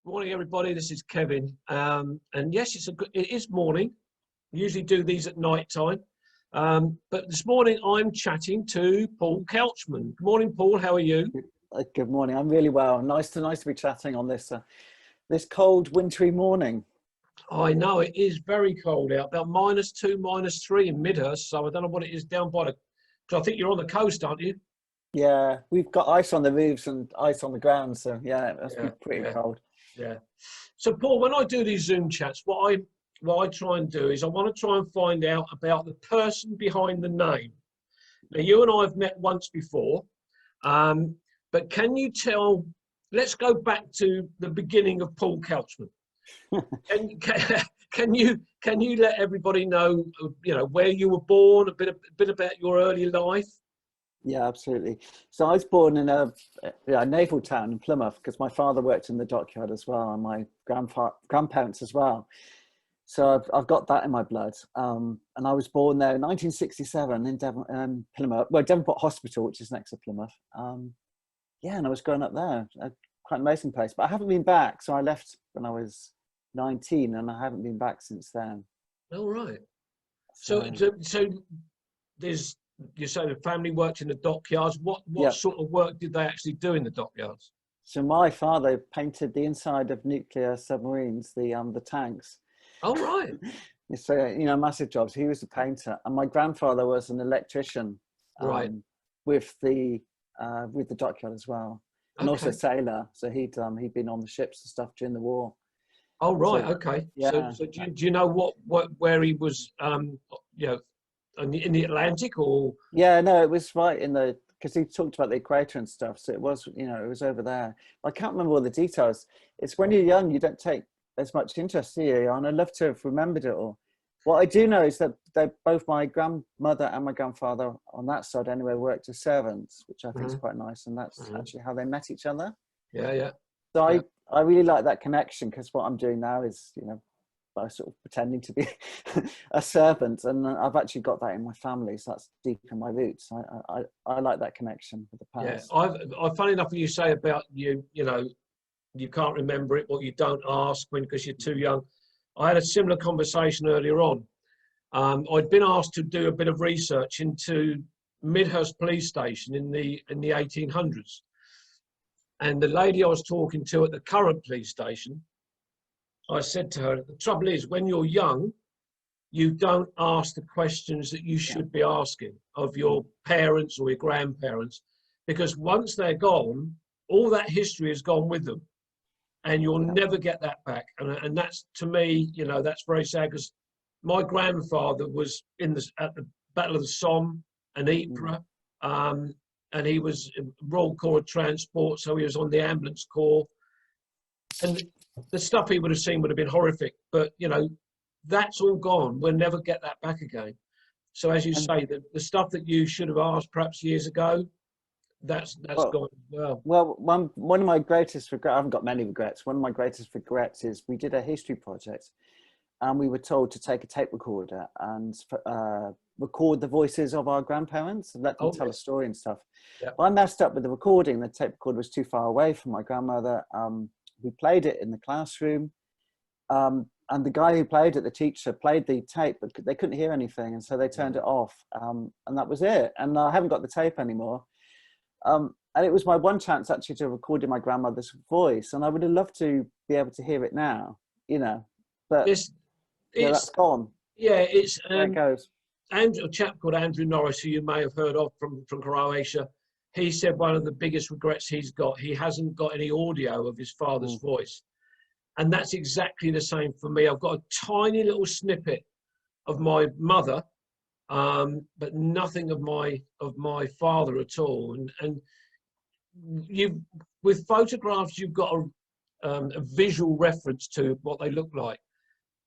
Morning, everybody. This is Kevin. And yes, it is morning. We usually do these at night time. But this morning I'm chatting to Paul Couchman. Good morning, Paul. How are you? Good morning. I'm really well. Nice to be chatting on this this cold, wintry morning. I know it is very cold out, about -2, -3 in Midhurst. So I don't know what it is down by because I think you're on the coast, aren't you? Yeah, we've got ice on the roofs and ice on the ground. So yeah, it must be pretty cold. Yeah. So Paul, when I do these Zoom chats, what I try and do is I want to try and find out about the person behind the name. Now, you and I have met once before, but can you tell? Let's go back to the beginning of Paul Couchman. Can you let everybody know, where you were born, a bit about your early life? Yeah, absolutely. So I was born in a naval town in Plymouth because my father worked in the dockyard as well, and my grandparents as well. So I've got that in my blood. And I was born there in 1967 in Plymouth, Devonport Hospital, which is next to Plymouth. And I was growing up there. Quite an amazing place. But I haven't been back. So I left when I was 19, and I haven't been back since then. All right. So there's. You say the family worked in the dockyards. What sort of work did they actually do in the dockyards? So my father painted the inside of nuclear submarines, the tanks. Oh, right. So, massive jobs. He was a painter, and my grandfather was an electrician, right, with the dockyard as well, and also a sailor. So he'd been on the ships and stuff during the war. Oh, right. So, okay. Yeah. So do you know where he was? In the Atlantic, or? Yeah, no, it was right because he talked about the equator and stuff. So it was, it was over there. I can't remember all the details. It's when you're young, you don't take as much interest, do you? And I'd love to have remembered it all. What I do know is that both my grandmother and my grandfather on that side anyway worked as servants, which I think is quite nice. And that's actually how they met each other. Yeah, yeah. So I really like that connection, because what I'm doing now is, by sort of pretending to be a servant, and I've actually got that in my family, so that's deep in my roots. I like that connection with the past. Yeah, funny enough, when you say about you can't remember it, or you don't ask because you're too young. I had a similar conversation earlier on. I'd been asked to do a bit of research into Midhurst Police Station in the 1800s, and the lady I was talking to at the current police station, I said to her, the trouble is, when you're young, you don't ask the questions that you should be asking of your parents or your grandparents, because once they're gone, all that history has gone with them, and you'll never get that back. And that's, to me, that's very sad, because my grandfather was at the Battle of the Somme and Ypres, and he was Royal Corps of Transport, so he was on the ambulance corps. And the stuff he would have seen would have been horrific, but that's all gone. We'll never get that back again. So as you say, the stuff that you should have asked perhaps years ago, that's gone as well. Well, one of my greatest regrets, I haven't got many regrets. One of my greatest regrets is we did a history project, and we were told to take a tape recorder and record the voices of our grandparents and let them tell a story and stuff. Yep. Well, I messed up with the recording. The tape recorder was too far away from my grandmother. We played it in the classroom, and the guy who played it, the teacher, played the tape, but they couldn't hear anything, and so they turned it off, and that was it. And I haven't got the tape anymore. And it was my one chance actually to record my grandmother's voice, and I would have loved to be able to hear it now, but that's gone. Yeah, it's there it goes. A chap called Andrew Norris, who you may have heard of from Croatia. He said one of the biggest regrets he's got, he hasn't got any audio of his father's voice. And that's exactly the same for me. I've got a tiny little snippet of my mother, but nothing of my father at all. And with photographs, you've got a visual reference to what they look like,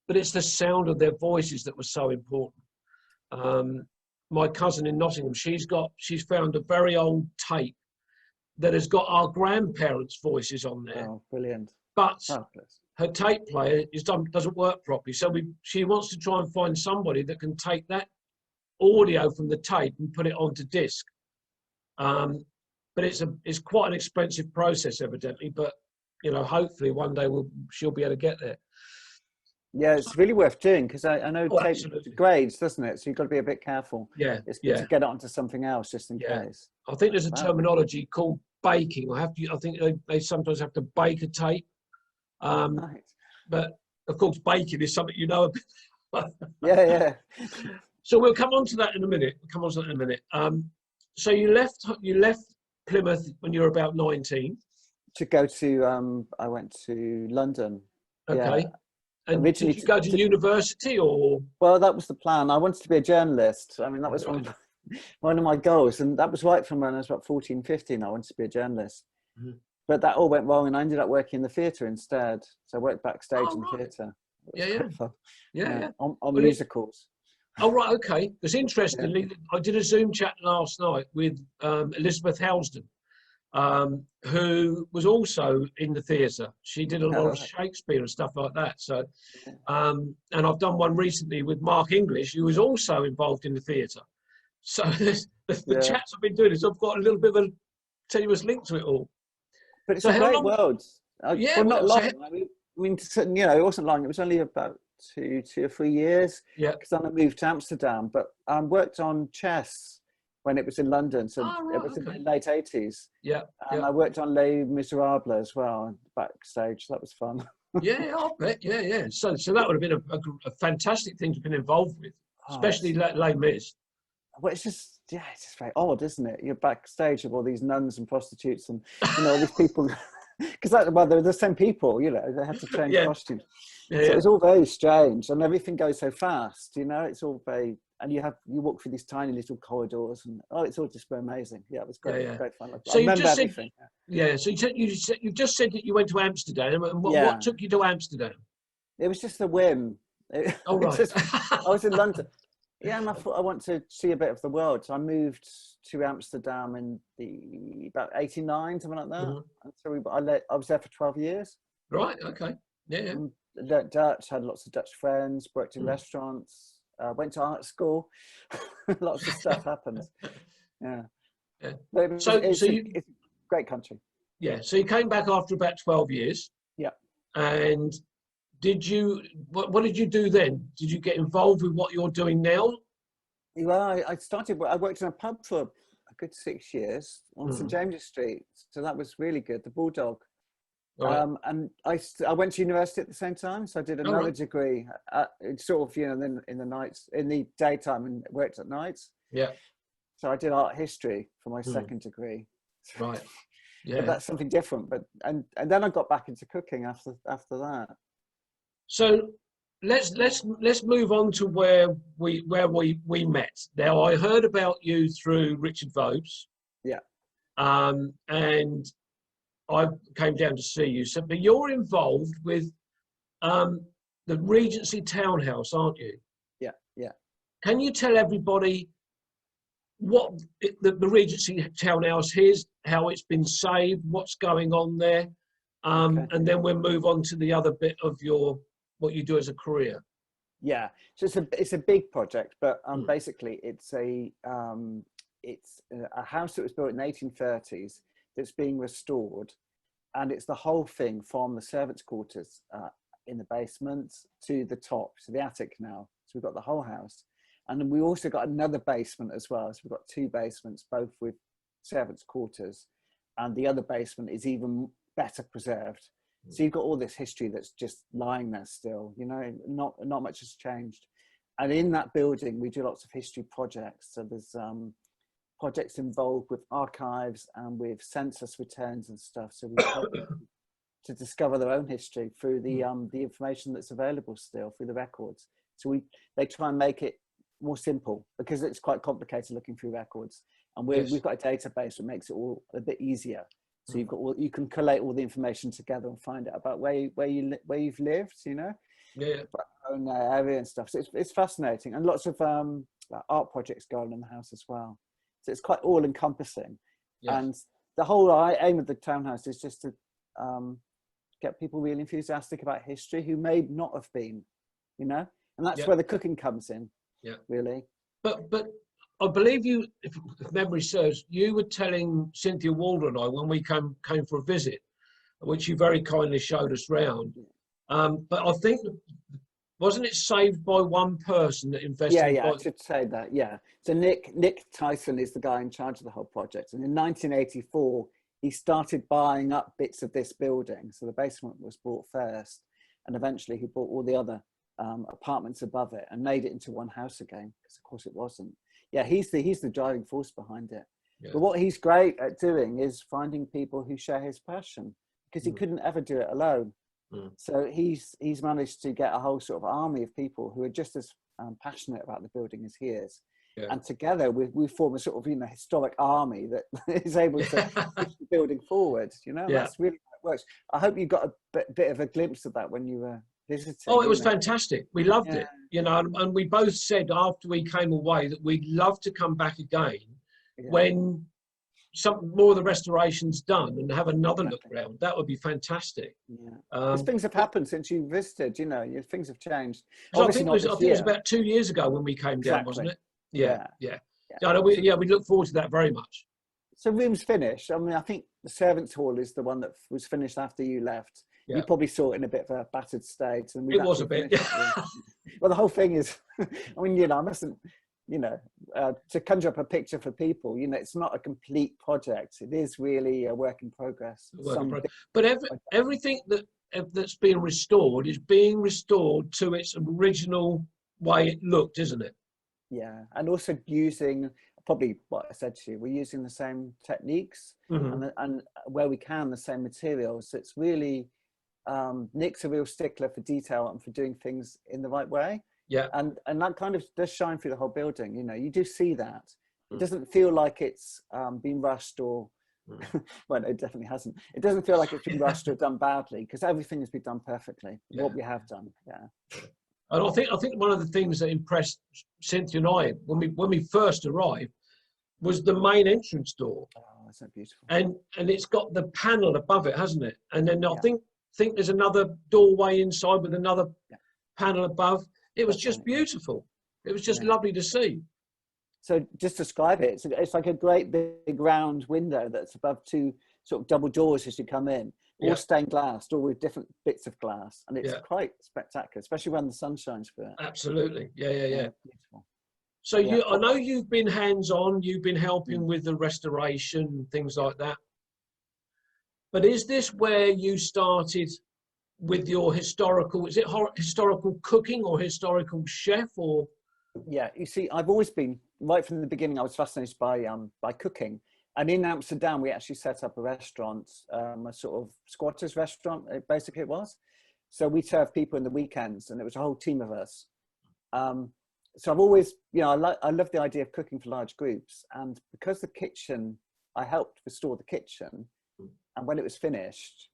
but it's the sound of their voices that was so important. My cousin in Nottingham, she's found a very old tape that has got our grandparents' voices on there. Oh, brilliant. But her tape player doesn't work properly. So she wants to try and find somebody that can take that audio from the tape and put it onto disc. But it's quite an expensive process, evidently. But you know, hopefully one day she'll be able to get there. Yeah, it's really worth doing because I know it Oh, takes absolutely. grades, doesn't it? So you've got to be a bit careful. Yeah, It's good yeah, to get it onto something else just in yeah. case. I think there's a Wow. terminology called baking. I think they sometimes have to bake a tape. Right. But of course, baking is something you know a bit about. Yeah, yeah. So we'll come on to that in a minute. So you left Plymouth when you were about 19. To go to, I went to London. Okay. Yeah. And Originally, did you go to university or? well, that was the plan. I wanted to be a journalist. I mean, that was Right. one of my goals. And that was right from when I was about 14, 15. I wanted to be a journalist. Mhm. But that all went wrong and I ended up working in the theatre instead. So I worked backstage Oh, in the right. theatre. Yeah, yeah. Yeah. On Well, musicals. oh, right. Okay. Because Yeah. interestingly, I did a Zoom chat last night with Elizabeth Housden, who was also in the theatre. She did a lot of Shakespeare and stuff like that. So, and I've done one recently with Mark English, who was also involved in the theatre. So the chats I've been doing is I've got a little bit of a tenuous link to it all. But it's So a how great long? world. Yeah, Well, not well, long. I mean, you know, it wasn't long. It was only about two or 3 years. Yeah. Because then I moved to Amsterdam. But I worked on chess when it was in London. So it was in the late 80s. Yeah. And I worked on Les Miserables as well backstage. That was fun. Yeah, I'll bet. Yeah, yeah. So that would have been a fantastic thing to be involved with, especially Les Mis. Well, it's just very odd, isn't it? You're backstage with all these nuns and prostitutes and, you know, all these people. Because they're the same people, you know, they had to change costumes. Yeah, so it's all very strange and everything goes so fast, you know, it's all very, and you walk through these tiny little corridors and, it's all just very amazing. Yeah, it was great. Yeah. Great fun. So I remember everything. So you just said that you went to Amsterdam. And what took you to Amsterdam? It was just a whim. Right. I was in London. Yeah, and I thought I want to see a bit of the world. So I moved to Amsterdam in about 89, something like that. Mm-hmm. And so I was there for 12 years. Right, okay. Yeah. Dutch, had lots of Dutch friends, worked in restaurants, went to art school. Lots of stuff happened. Yeah. But it's a great country. Yeah, so you came back after about 12 years. Yeah. And what did you do then? Did you get involved with what you're doing now? Well, I worked in a pub for a good 6 years on St James's Street. So that was really good, the Bulldog. Right. And I went to university at the same time. So I did another degree, sort of, you know, then in the daytime and worked at nights. Yeah. So I did art history for my second degree. Right. Yeah. But that's something different. But and then I got back into cooking after that. So let's move on to where we met. Now I heard about you through Richard Vobes. Yeah. And I came down to see you. So, but you're involved with the Regency Town House, aren't you? Yeah. Yeah. Can you tell everybody what the Regency Town House is, how it's been saved, what's going on there, and then we'll move on to the other bit of what you do as a career. Yeah, so it's a big project, but basically it's a house that was built in the 1830s that's being restored, and it's the whole thing from the servants' quarters in the basement to the top, to the attic now. So we've got the whole house, and then we also got another basement as well. So we've got 2 basements, both with servants' quarters, and the other basement is even better preserved. So you've got all this history that's just lying there still, you know, not much has changed. And in that building, we do lots of history projects. So there's projects involved with archives and with census returns and stuff. So we help them to discover their own history through the information that's available still, through the records. So they try and make it more simple because it's quite complicated looking through records. And we've got a database that makes it all a bit easier. So you can collate all the information together and find out about where you've lived, you know, own area and stuff. So it's fascinating, and lots of art projects going on in the house as well. So it's quite all encompassing. Yes. And the whole aim of the townhouse is just to get people really enthusiastic about history who may not have been, you know, and that's where the cooking comes in. Yeah, really. But I believe you, if memory serves, you were telling Cynthia Walder and I when we came for a visit which you very kindly showed us round. But I think, wasn't it saved by one person that invested? Yeah, I should say that. Yeah. So Nick Tyson is the guy in charge of the whole project, and in 1984 he started buying up bits of this building. So the basement was bought first, and eventually he bought all the other apartments above it and made it into one house again. Because of course it wasn't. Yeah, he's the driving force behind it. Yeah. But what he's great at doing is finding people who share his passion, because he couldn't ever do it alone. So he's managed to get a whole sort of army of people who are just as passionate about the building as he is. Yeah. And together we form a sort of, historic army that is able to push the building forward. That's really how it works. I hope you got a bit of a glimpse of that when you were visiting. Oh, it was fantastic. We loved it, and we both said after we came away that we'd love to come back again when some more of the restoration's done and have another look around. That would be fantastic. Yeah, because things have happened since you visited. Things have changed. I think it was about 2 years ago when we came down, wasn't it? Yeah. We look forward to that very much. So room's finished. I mean, I think the servants' hall is the one that was finished after you left. Yeah. You probably saw it in a bit of a battered state. And it was a bit. Well, the whole thing is, I mean, I mustn't. To conjure up a picture for people, it's not a complete project. It is really a work in progress. But everything that's being restored is being restored to its original way it looked, isn't it? Yeah, and also using probably what I said to you. We're using the same techniques and where we can the same materials. It's really Nick's a real stickler for detail and for doing things in the right way. Yeah, and that kind of does shine through the whole building. You do see that. It doesn't feel like it's been rushed or, well, it definitely hasn't. It doesn't feel like it's been rushed or done badly, because everything has been done perfectly. Yeah. What we have done, And I think one of the things that impressed Cynthia and I when we first arrived was the main entrance door. Oh, that's so beautiful. And it's got the panel above it, hasn't it? And then I think there's another doorway inside with another panel above. It was just beautiful. It was just lovely to see. So just describe it. It's like a great big round window that's above two sort of double doors as you come in, all stained glass, all with different bits of glass. And it's quite spectacular, especially when the sun shines through it. Absolutely. Yeah. Beautiful. So I know you've been hands-on, you've been helping with the restoration and things like that. But is this where you started with your historical, is it historical cooking or historical chef or? Yeah, you see, I've always been, right from the beginning, I was fascinated by cooking. And in Amsterdam, we actually set up a restaurant, a sort of squatters restaurant, basically it was. So we served people in the weekends, and it was a whole team of us. So I've always, I love the idea of cooking for large groups. And because the kitchen, I helped restore the kitchen, and when it was finished,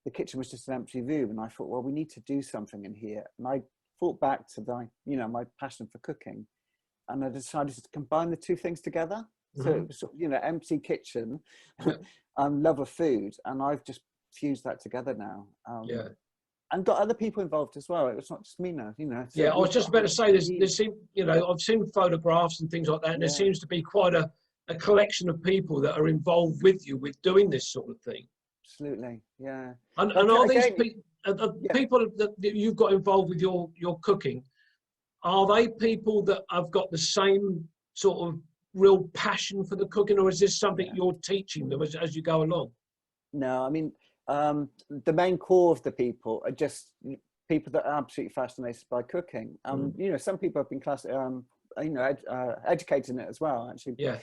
the kitchen was just an empty room, and I thought, well, we need to do something in here. And I thought back to my passion for cooking, and I decided to combine the two things together. So it was sort of, empty kitchen and love of food, and I've just fused that together now. And got other people involved as well. It was not just me now, So I was just about to say, I've seen photographs and things like that, and there seems to be quite a collection of people that are involved with you with doing this sort of thing. Absolutely, yeah. And are these people that you've got involved with your cooking, are they people that have got the same sort of real passion for the cooking, or is this something you're teaching them as you go along? No, I mean, the main core of the people are just people that are absolutely fascinated by cooking. Some people have been educated in it as well, actually. Yeah.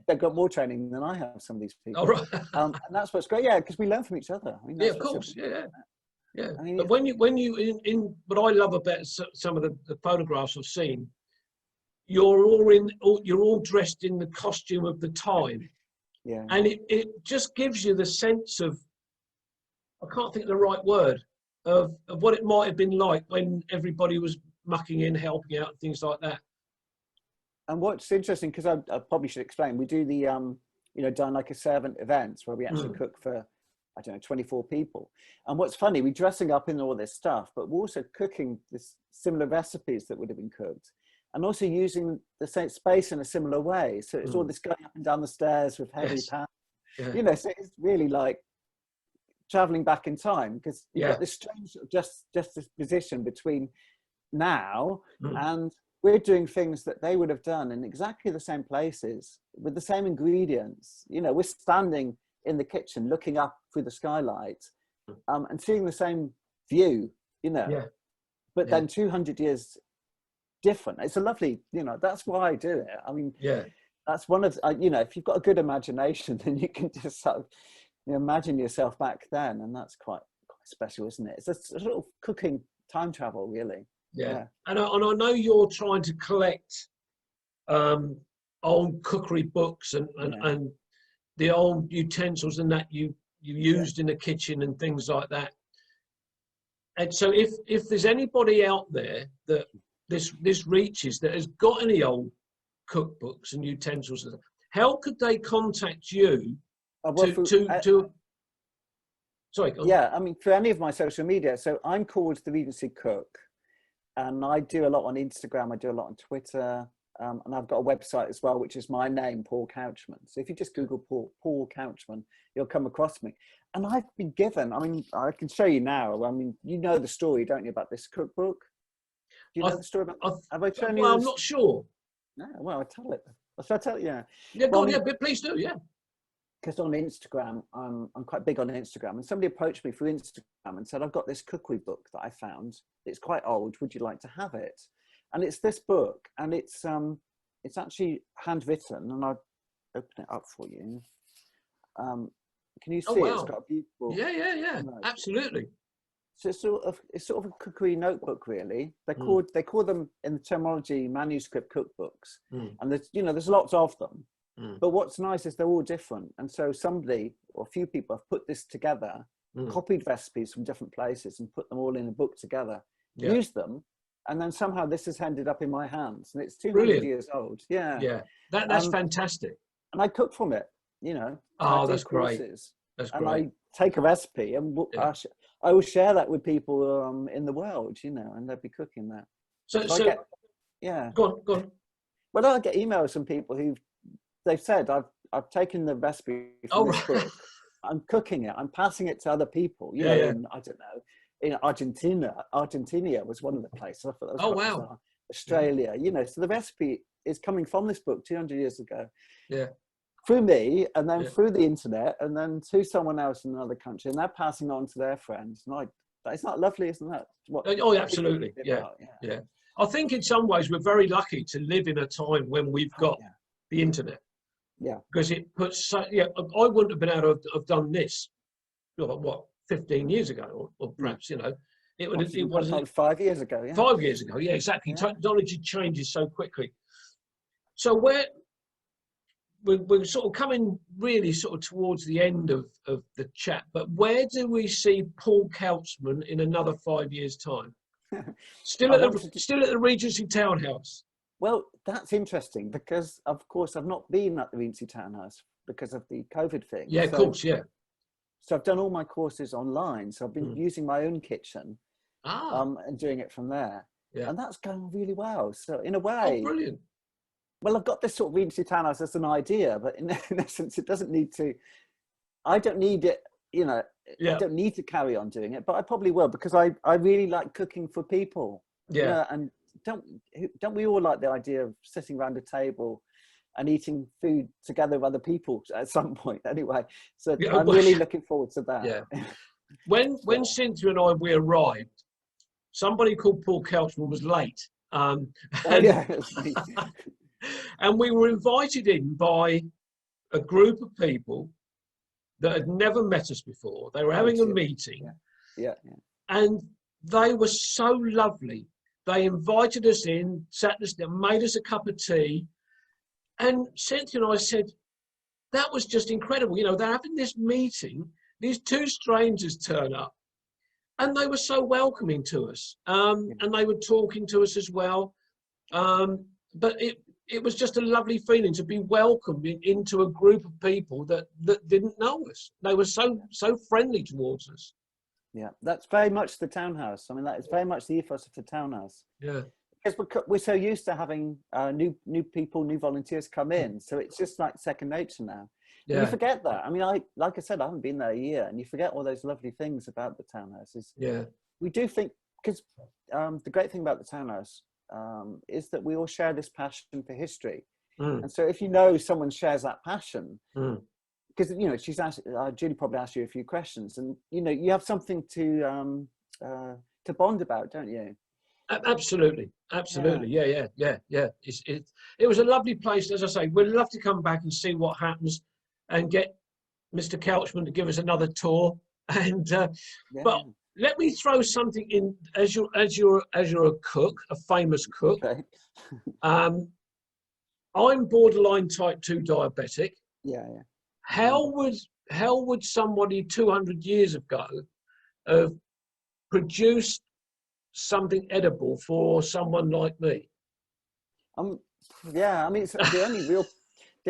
They've got more training than I have, some of these people. Oh, right. And that's what's great, because we learn from each other. I mean, of course, yeah. I mean, but when you what I love about some of the photographs I've seen, you're all dressed in the costume of the time. Yeah. And it just gives you the sense of, I can't think of the right word, of what it might have been like when everybody was mucking in, helping out, and things like that. And what's interesting, because I probably should explain, we do the, done like a servant events where we actually cook for, 24 people. And what's funny, we're dressing up in all this stuff, but we're also cooking this similar recipes that would have been cooked, and also using the same space in a similar way. So it's all this going up and down the stairs with heavy pans. Yeah. So it's really like traveling back in time, because you've Yeah. got this strange just this position between now Mm. and we're doing things that they would have done in exactly the same places with the same ingredients. You know, we're standing in the kitchen looking up through the skylight and seeing the same view, you know, Yeah. but Yeah. then 200 years different. It's a lovely, you know, that's why I do it. I mean, Yeah. that's one of, you know, if you've got a good imagination, then you can just sort of, you know, imagine yourself back then, and that's quite special, isn't it? It's a sort of cooking time travel, really. Yeah. And I know you're trying to collect old cookery books and the old utensils and that you used in the kitchen and things like that. And so if there's anybody out there that this reaches that has got any old cookbooks and utensils, how could they contact you sorry, go on. Yeah, I mean, for any of my social media, so I'm called the Regency Cook, and I do a lot on Instagram, I do a lot on Twitter, and I've got a website as well, which is my name, Paul Couchman. So if you just Google Paul Couchman, you'll come across me. And I've been given, I mean, I can show you now. I mean, you know the story, don't you, about this cookbook? Do you know the story about? Have I shown you? Well, I'm not sure. No, well, I'll tell it. Shall I tell you? Yeah. Yeah, go on, yeah, but please do, yeah. Because on Instagram, I'm quite big on Instagram, and somebody approached me through Instagram and said, I've got this cookery book that I found. It's quite old. Would you like to have it? And it's this book, and it's actually handwritten, and I'll open it up for you. Can you see it? It's got a beautiful. Yeah. Absolutely. So it's sort of a cookery notebook, really. They call them, in the terminology, manuscript cookbooks, and there's lots of them. But what's nice is they're all different, and so somebody or a few people have put this together, copied recipes from different places, and put them all in a book together, used them, and then somehow this has ended up in my hands, and it's 200 years old. Yeah. That's fantastic. And I cook from it, you know. Oh, that's great. That's and great. I take a recipe, and I will share that with people in the world, you know, and they'll be cooking that. So Go on. Well, I get emails from people they've said, I've taken the recipe from this book, I'm cooking it, I'm passing it to other people, you know, in, I don't know, in Argentina was one of the places. I thought that was bizarre. Australia, you know, so the recipe is coming from this book 200 years ago. Yeah. Through me, and then through the internet, and then to someone else in another country, and they're passing on to their friends. And it's not lovely, isn't that? Absolutely. Yeah. I think in some ways we're very lucky to live in a time when we've got the internet. Yeah. Because it puts, I wouldn't have been able to have done this, 15 years ago, or perhaps, you know, it was like 5 years ago. Yeah. 5 years ago, yeah, exactly. Technology changes so quickly. So we're sort of coming really sort of towards the end of the chat, but where do we see Paul Couchman in another 5 years' time? Still at the Regency Town House. Well, that's interesting because, of course, I've not been at the Regency Town House because of the COVID thing. Yeah, of course, yeah. So I've done all my courses online. So I've been using my own kitchen and doing it from there. Yeah. And that's going really well. So in a way... Oh, brilliant. Well, I've got this sort of Regency Town House as an idea, but in essence, it doesn't need to... I don't need it, you know, I don't need to carry on doing it, but I probably will because I really like cooking for people. Yeah. You know, and don't we all like the idea of sitting around a table and eating food together with other people at some point anyway? So I'm really looking forward to that. Yeah. When Cynthia and we arrived, somebody called Paul Couchman was late. And we were invited in by a group of people that had never met us before. They were having a meeting. And they were so lovely. They invited us in, sat us down, made us a cup of tea. And Cynthia and I said, that was just incredible. You know, they're having this meeting, these two strangers turn up, and they were so welcoming to us. And they were talking to us as well. But it was just a lovely feeling to be welcomed into a group of people that didn't know us. They were so friendly towards us. Yeah, that's very much the townhouse. I mean, that is very much the ethos of the townhouse. Yeah, because we're so used to having new people, new volunteers come in, so it's just like second nature now. And you forget that. I mean, like I said, I haven't been there a year, and you forget all those lovely things about the townhouses. Yeah. We do think, because the great thing about the townhouse is that we all share this passion for history. And so if you know someone shares that passion, because, you know, Julie probably asked you a few questions, and, you know, you have something to bond about, don't you? Absolutely. Yeah. It was a lovely place. As I say, we'd love to come back and see what happens and get Mr. Couchman to give us another tour. And but let me throw something in, as you're a cook, a famous cook. Okay. I'm borderline type 2 diabetic. Yeah. How would somebody 200 years ago have produced something edible for someone like me? Yeah, I mean, it's the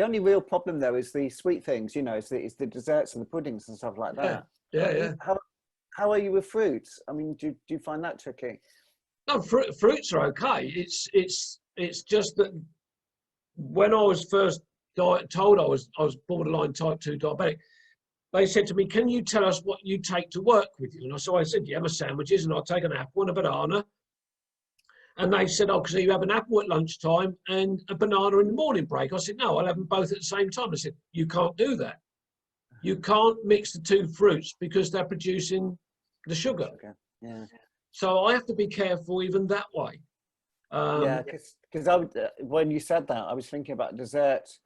only real problem though is the sweet things, you know, it's the desserts and the puddings and stuff like that. Yeah. How are you with fruits? I mean, do you find that tricky? No, fruits are okay. It's just that when I was first told I was borderline type 2 diabetic, they said to me, "Can you tell us what you take to work with you?" And so I said, "Yeah, my sandwiches, and I'll take an apple and a banana." And they said, "Oh, because you have an apple at lunchtime and a banana in the morning break." I said, "No, I'll have them both at the same time." I said, "You can't do that. You can't mix the two fruits because they're producing the sugar." Yeah. So I have to be careful even that way. Yeah, because when you said that, I was thinking about dessert,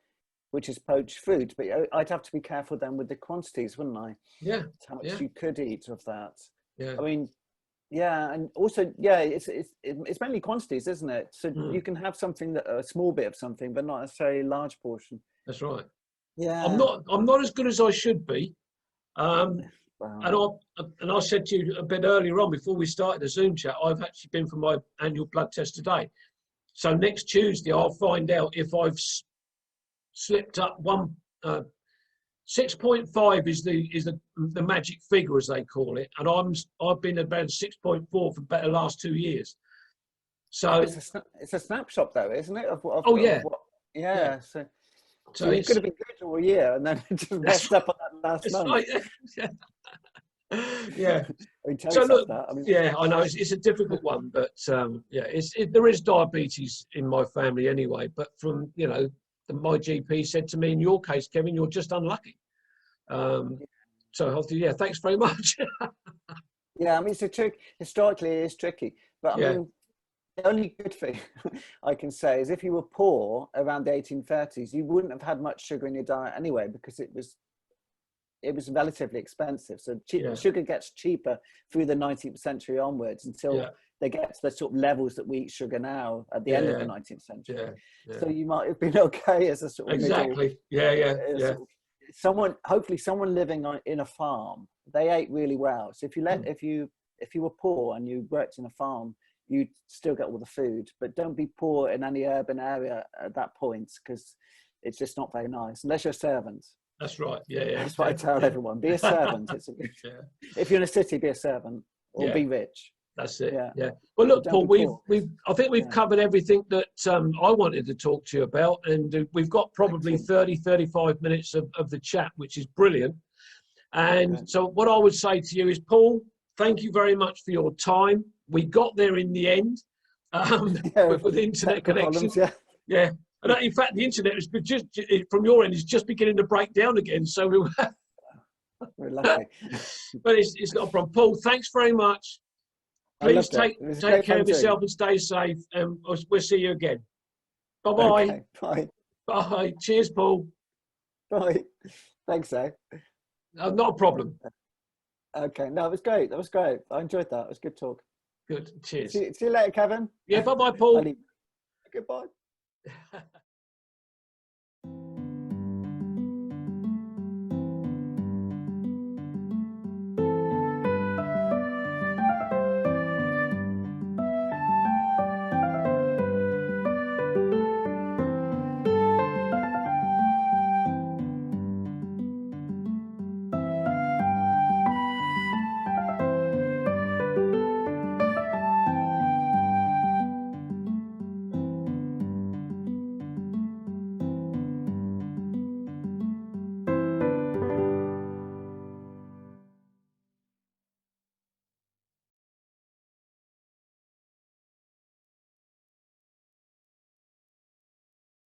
which is poached fruit, but I'd have to be careful then with the quantities, wouldn't I? Yeah. How much you could eat of that. Yeah. I mean, yeah, and also, yeah, it's mainly quantities, isn't it? So you can have something a small bit of something, but not necessarily a large portion. That's right. Yeah. I'm not as good as I should be. Wow. And I said to you a bit earlier on before we started the Zoom chat, I've actually been for my annual blood test today. So next Tuesday I'll find out if I've slipped up 6.5 is the magic figure, as they call it, and I've been about 6.4 for about the last 2 years. So it's a snapshot though, isn't it? Yeah. So you could have been good all year, and then it just messed up on that last month. Right. Yeah. I mean, So look, yeah, I know it's a difficult one, but there is diabetes in my family anyway. But from my GP said to me, in your case, Kevin, you're just unlucky. So thanks very much. Yeah, I mean, it's a trick. Historically, it is tricky, but I mean, the only good thing I can say is if you were poor around the 1830s, you wouldn't have had much sugar in your diet anyway, because it was relatively expensive. So sugar gets cheaper through the 19th century onwards until they get to the sort of levels that we eat sugar now at the end of the 19th century. So you might have been okay as a sort of exactly. Hopefully someone living in a farm, they ate really well. So if you were poor and you worked in a farm, you'd still get all the food, but don't be poor in any urban area at that point, because it's just not very nice unless you're a servant. That's right. Yeah. That's what I tell everyone. Be a servant. If you're in a city, be a servant or be rich. That's it. Yeah. Well, look, Paul, I think we've covered everything that I wanted to talk to you about, and we've got probably 35 minutes of the chat, which is brilliant. And so what I would say to you is, Paul, thank you very much for your time. We got there in the end with internet connection. And in fact, the internet is just from your end is just beginning to break down again. So we're lucky. But it's not a problem. Paul, thanks very much. Please take care of yourself and stay safe. And we'll see you again. Bye-bye. Okay, bye. Bye. Cheers, Paul. Bye. Thanks, eh? Not a problem. Okay. No, it was great. That was great. I enjoyed that. It was good talk. Good. Cheers. See you later, Kevin. Yeah, bye-bye, Paul. Goodbye.